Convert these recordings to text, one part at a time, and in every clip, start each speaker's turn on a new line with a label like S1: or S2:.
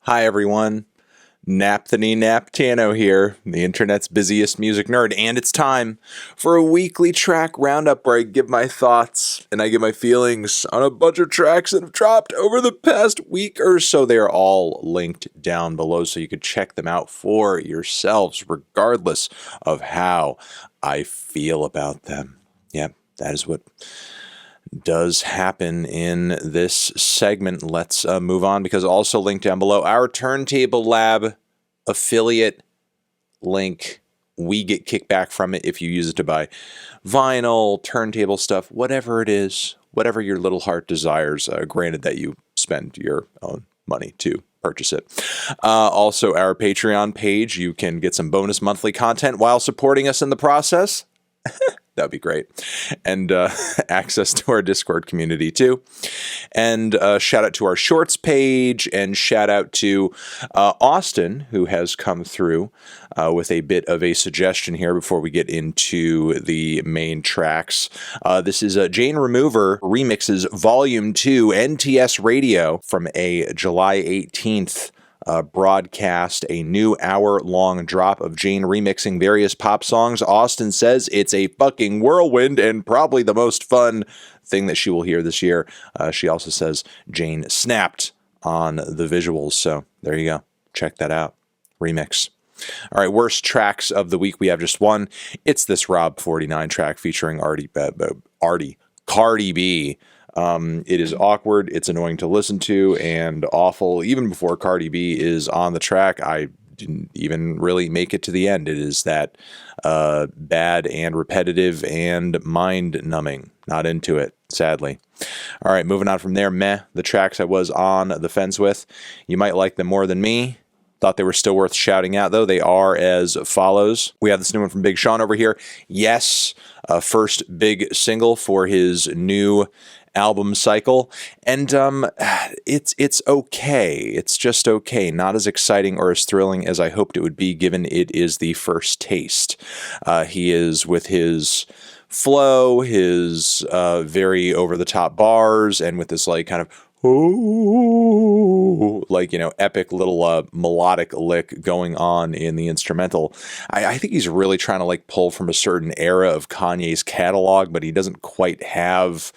S1: Hi everyone, Napthany Naptano here, the internet's busiest music nerd, and it's time for a weekly track roundup where I give my thoughts and I give my feelings on a bunch of tracks that have dropped over the past week or so. They are all linked down below so you could check them out for yourselves, regardless of how I feel about them. Yeah, that is what does happen in this segment. Let's move on, because also linked down below, our Turntable Lab affiliate link. We get kickback from it if you use it to buy vinyl, turntable stuff, whatever it is, whatever your little heart desires, granted that you spend your own money to purchase it. Also, our Patreon page, you can get some bonus monthly content while supporting us in the process. That'd be great. And access to our Discord community too. And shout out to our shorts page, and shout out to AUSTEN, who has come through with a bit of a suggestion here before we get into the main tracks. This is Jane Remover Remixes Volume 2 NTS Radio from a July 18th broadcast, a new hour-long drop of Jane remixing various pop songs. AUSTEN says it's a fucking whirlwind and probably the most fun thing that she will hear this year. She also says Jane snapped on the visuals, so there you go. Check that out. Remix. All right, worst tracks of the week. We have just one. It's this Rob 49 track featuring Cardi B. It is awkward, it's annoying to listen to, and awful. Even before Cardi B is on the track, I didn't even really make it to the end. It is that bad and repetitive and mind-numbing. Not into it, sadly. All right, moving on from there. Meh, the tracks I was on the fence with. You might like them more than me. Thought they were still worth shouting out, though. They are as follows. We have this new one from Big Sean over here. Yes, first big single for his new album cycle, and it's okay. It's just okay. Not as exciting or as thrilling as I hoped it would be, given it is the first taste. He is, with his flow, his very over-the-top bars, and with this like kind of like, you know, epic little melodic lick going on in the instrumental. I think he's really trying to like pull from a certain era of Kanye's catalog, but he doesn't quite have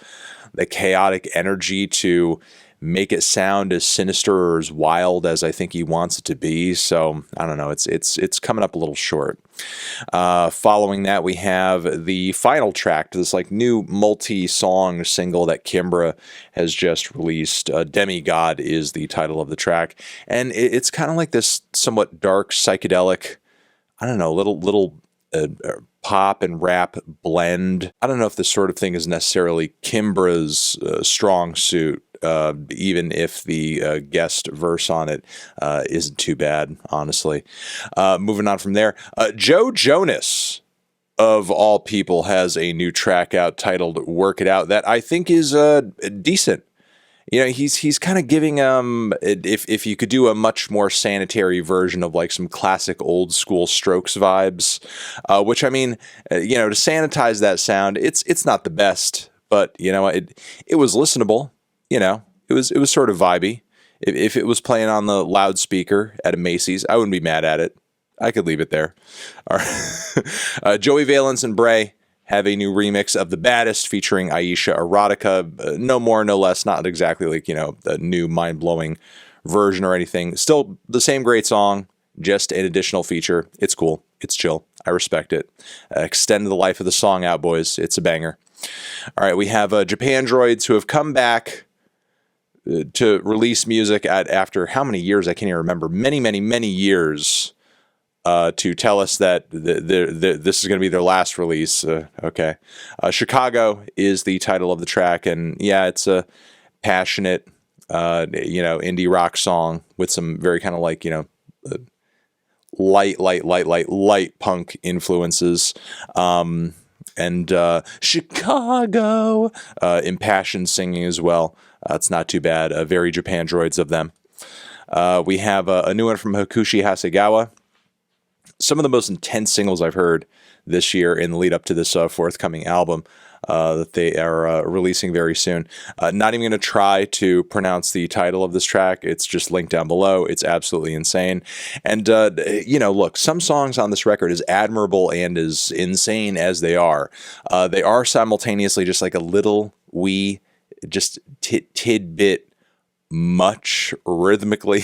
S1: the chaotic energy to make it sound as sinister or as wild as I think he wants it to be. So I don't know. It's coming up a little short. Following that, we have the final track to this like new multi-song single that Kimbra has just released. Demigod is the title of the track, and it's kind of like this somewhat dark psychedelic, I don't know, little pop and rap blend. I don't know if this sort of thing is necessarily Kimbra's strong suit, even if the guest verse on it isn't too bad, honestly. Moving on from there, Joe Jonas, of all people, has a new track out titled Work It Out that I think is decent. You know, he's kind of giving if you could do a much more sanitary version of like some classic old school Strokes vibes, which I mean, you know, to sanitize that sound, it's not the best, but you know, it was listenable. You know, it was sort of vibey. If it was playing on the loudspeaker at a Macy's, I wouldn't be mad at it. I could leave it there. All right. Joey Valence and Bray have a new remix of The Baddest featuring Aisha Erotica. No more, no less. Not exactly like, you know, a new mind-blowing version or anything. Still the same great song, just an additional feature. It's cool. It's chill. I respect it. Extend the life of the song out, boys. It's a banger. All right, we have Japandroids, who have come back to release music after how many years? I can't even remember. Many years. To tell us that this is going to be their last release. Okay. Chicago is the title of the track, and yeah, it's a passionate, you know, indie rock song with some very kind of like, you know, light punk influences. And Chicago, impassioned singing as well. It's not too bad. Very Japandroids of them. We have a new one from Hakushi Hasegawa. some of the most intense singles I've heard this year in the lead up to this forthcoming album that they are releasing very soon. Not even going to try to pronounce the title of this track. It's just linked down below. It's absolutely insane. And, look, some songs on this record, as admirable and as insane as they are simultaneously just like a little wee, just tidbit much rhythmically.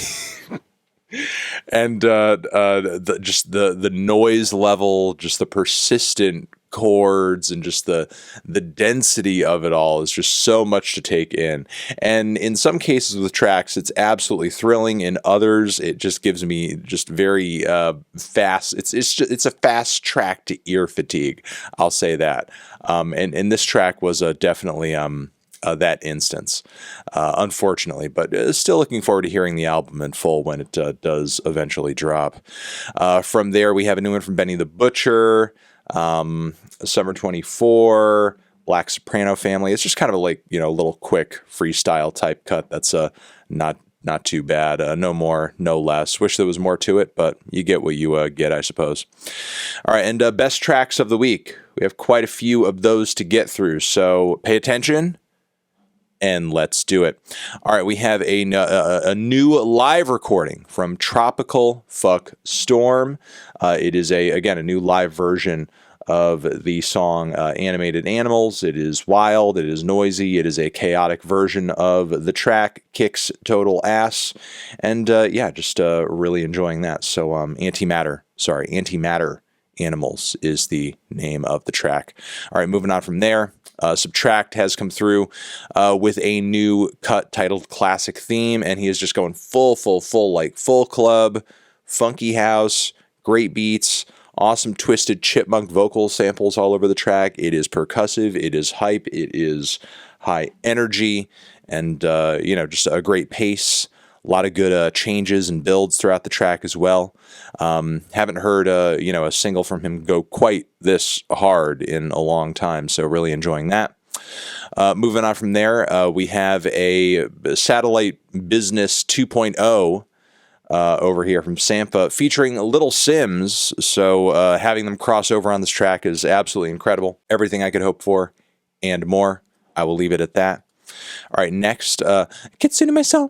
S1: And the noise level, just the persistent chords, and just the density of it all is just so much to take in. And in some cases with tracks, it's absolutely thrilling. In others, it just gives me just very fast. It's a fast track to ear fatigue. I'll say that. And this track was definitely that instance, unfortunately, but still looking forward to hearing the album in full when it does eventually drop. From there, we have a new one from Benny the Butcher, Summer 24, Black Soprano Family. It's just kind of a little quick freestyle type cut. That's not too bad. No more, no less. Wish there was more to it, but you get what you get, I suppose. All right, and best tracks of the week. We have quite a few of those to get through, so pay attention. And let's do it. All right, we have a new live recording from Tropical Fuck Storm. It is a new live version of the song Animated Animals. It is wild, it is noisy, it is a chaotic version of the track, kicks total ass, and just really enjoying that. So Antimatter Animals is the name of the track. All right, moving on from there. Subtract has come through with a new cut titled Classic Theme, and he is just going full club, funky house, great beats, awesome twisted chipmunk vocal samples all over the track. It is percussive, it is hype, it is high energy, and just a great pace. A lot of good changes and builds throughout the track as well. Haven't heard a single from him go quite this hard in a long time, so really enjoying that. Moving on from there, we have a Satellite Business 2.0 over here from Sampha featuring Little Simz. So having them cross over on this track is absolutely incredible. Everything I could hope for and more. I will leave it at that. All right, next, Kitsune Maison.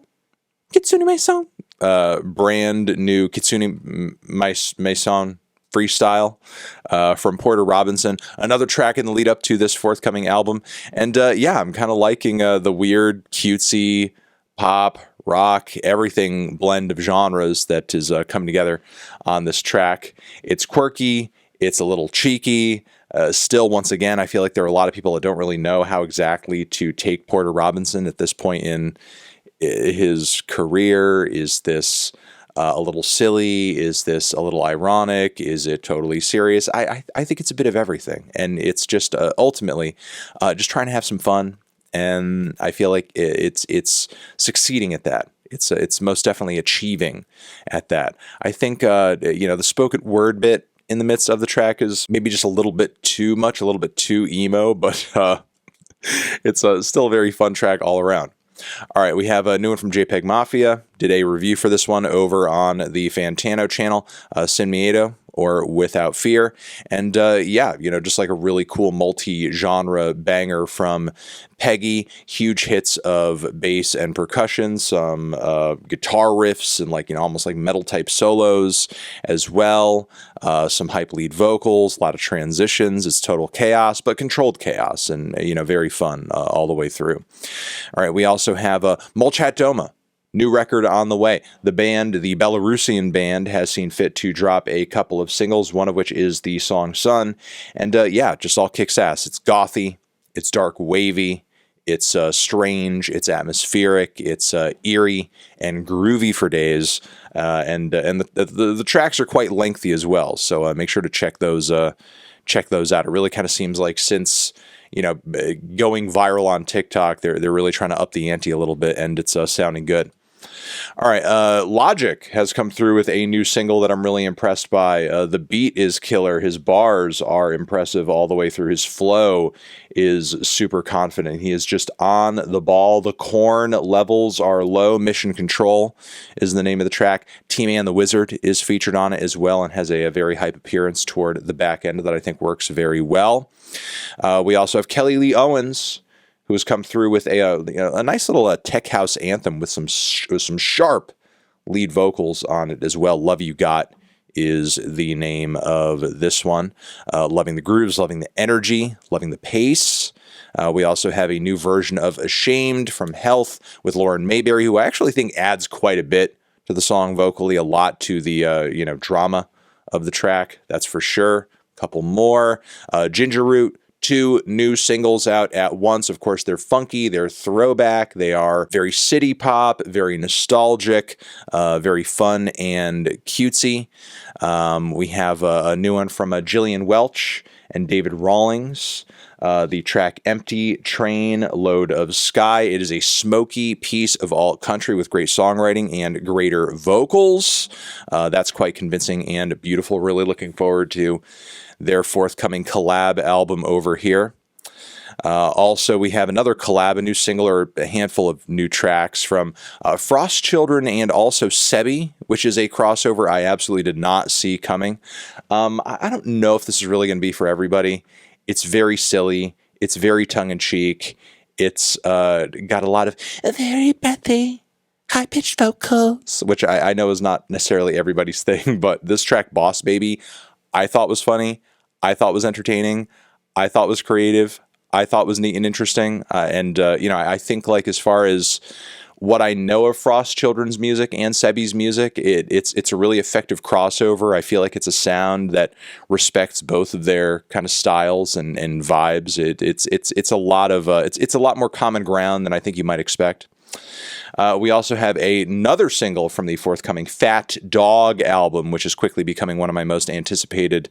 S1: Brand new Kitsune Maison Freestyle from Porter Robinson. Another track in the lead up to this forthcoming album. And I'm kind of liking the weird, cutesy, pop, rock, everything blend of genres that is coming together on this track. It's quirky. It's a little cheeky. Still, once again, I feel like there are a lot of people that don't really know how exactly to take Porter Robinson at this point in his career. Is this a little silly? Is this a little ironic? Is it totally serious? I think it's a bit of everything, and it's just ultimately just trying to have some fun, and I feel like it's succeeding at that. It's most definitely achieving at that. I think the spoken word bit in the midst of the track is maybe just a little bit too much, a little bit too emo, but it's still a very fun track all around. All right, we have a new one from JPEGMAFIA. Did a review for this one over on the Fantano channel, Sin MIEDO, or Without Fear. And just like a really cool multi-genre banger from Peggy. Huge hits of bass and percussion, some guitar riffs and almost like metal type solos as well. Some hype lead vocals, a lot of transitions. It's total chaos, but controlled chaos, and very fun all the way through. All right, we also have Molchat Doma. New record on the way. The Belarusian band, has seen fit to drop a couple of singles, one of which is the song Sun. And just all kicks ass. It's gothy, it's dark wavy, it's strange, it's atmospheric, it's eerie and groovy for days. And the tracks are quite lengthy as well. So make sure to check those out. It really kind of seems like since going viral on TikTok, they're really trying to up the ante a little bit, and it's sounding good. All right, Logic has come through with a new single that I'm really impressed by. The beat is killer. His bars are impressive all the way through. His flow is super confident. He is just on the ball. The corn levels are low. Mission Control is the name of the track. T-Man the Wizard is featured on it as well and has a very hype appearance toward the back end that I think works very well. We also have Kelly Lee Owens, who has come through with a nice little tech house anthem with some sharp lead vocals on it as well. Love You Got is the name of this one. Loving the grooves, loving the energy, loving the pace. We also have a new version of Ashamed from Health with Lauren Mayberry, who I actually think adds quite a bit to the song vocally, a lot to the drama of the track, that's for sure. A couple more. Ginger Root, 2 new singles out at once. Of course, they're funky, they're throwback, they are very city pop, very nostalgic, very fun and cutesy. We have a new one from Gillian Welch and David Rawlings. The track Empty Trainload of Sky. It is a smoky piece of alt country with great songwriting and greater vocals. That's quite convincing and beautiful. Really looking forward to their forthcoming collab album over here. Also, we have another collab, a new single or a handful of new tracks from Frost Children and also Sebii, which is a crossover I absolutely did not see coming. I don't know if this is really going to be for everybody. It's very silly. It's very tongue-in-cheek. It's got a lot of very breathy, high-pitched vocals, which I know is not necessarily everybody's thing, but this track, Boss Baby, I thought was funny. I thought was entertaining. I thought was creative. I thought was neat and interesting. I think like as far as what I know of Frost Children's music and Sebii's music, it's a really effective crossover. I feel like it's a sound that respects both of their kind of styles and vibes. It's a lot more common ground than I think you might expect. We also have another single from the forthcoming Fat Dog album, which is quickly becoming one of my most anticipated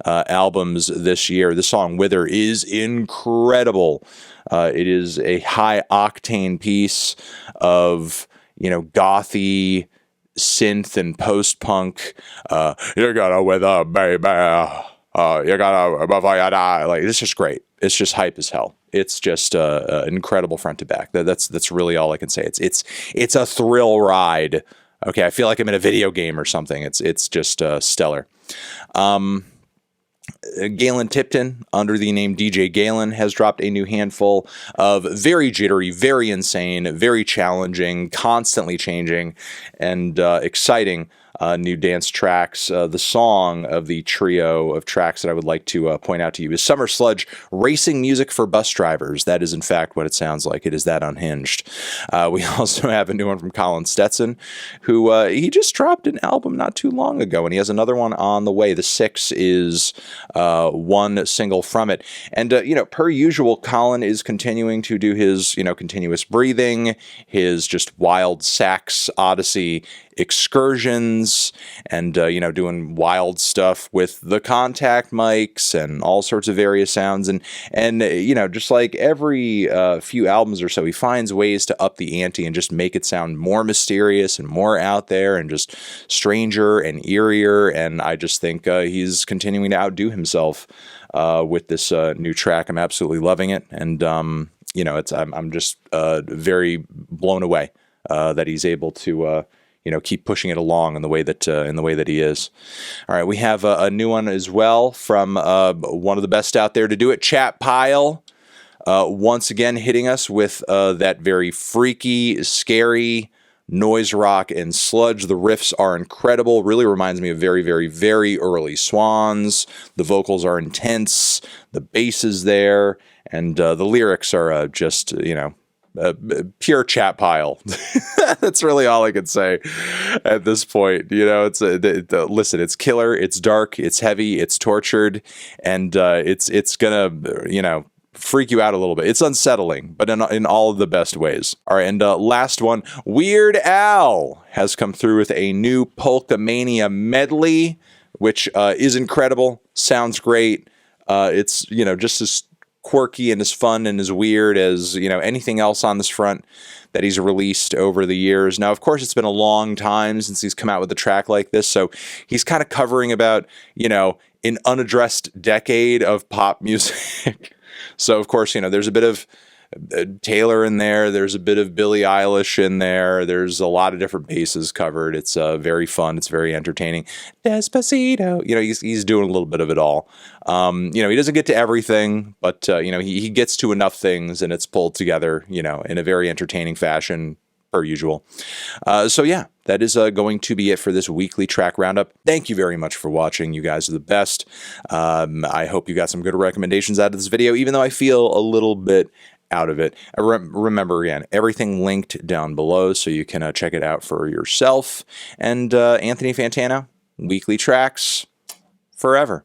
S1: albums this year. The song Wither is incredible. It is a high-octane piece of, gothy synth and post-punk. You gotta wither, baby. You gotta before you die. Like, it's just great. It's just hype as hell. It's just incredible front to back. That's really all I can say. It's a thrill ride. Okay, I feel like I'm in a video game or something. It's just stellar. Galen Tipton, under the name DJ Galen, has dropped a new handful of very jittery, very insane, very challenging, constantly changing, and exciting new dance tracks. The song of the trio of tracks that I would like to point out to you is Summer Sludge, racing music for bus drivers. That is, in fact, what it sounds like. It is that unhinged. We also have a new one from Colin Stetson, who he just dropped an album not too long ago, and he has another one on the way. The 6 is one single from it. And, per usual, Colin is continuing to do his, continuous breathing, his just wild sax odyssey excursions, and doing wild stuff with the contact mics and all sorts of various sounds, and just like every few albums or so, he finds ways to up the ante and just make it sound more mysterious and more out there and just stranger and eerier. And I just think he's continuing to outdo himself with this new track. I'm absolutely loving it, and I'm just very blown away that he's able to keep pushing it along in the way that he is. All right, we have a new one as well from one of the best out there to do it, Chat Pile. Once again, hitting us with that very freaky, scary noise rock and sludge. The riffs are incredible. Really reminds me of very, very, very early Swans. The vocals are intense. The bass is there, and the lyrics are just pure chat pile. That's really all I can say at this point. Listen, it's killer, it's dark, it's heavy, it's tortured, and it's gonna freak you out a little bit. It's unsettling, but in all of the best ways. All right, and last one, Weird Al has come through with a new Polkamania medley, which is incredible, sounds great. It's just as quirky and as fun and as weird as, you know, anything else on this front that he's released over the years. Now, of course, it's been a long time since he's come out with a track like this, so he's kind of covering about, you know, an unaddressed decade of pop music. So, of course, you know, there's a bit of Taylor in there, there's a bit of Billie Eilish in there, there's a lot of different bases covered. It's very fun, it's very entertaining. Despacito, you know, he's doing a little bit of it all. You know, he doesn't get to everything, but you know, he gets to enough things, and it's pulled together, you know, in a very entertaining fashion, per usual. So yeah, that is going to be it for this weekly track roundup. Thank you very much for watching. You guys are the best. I hope you got some good recommendations out of this video, even though I feel a little bit out of it. Remember, again, everything linked down below, so you can check it out for yourself. And Anthony Fantano, weekly tracks forever.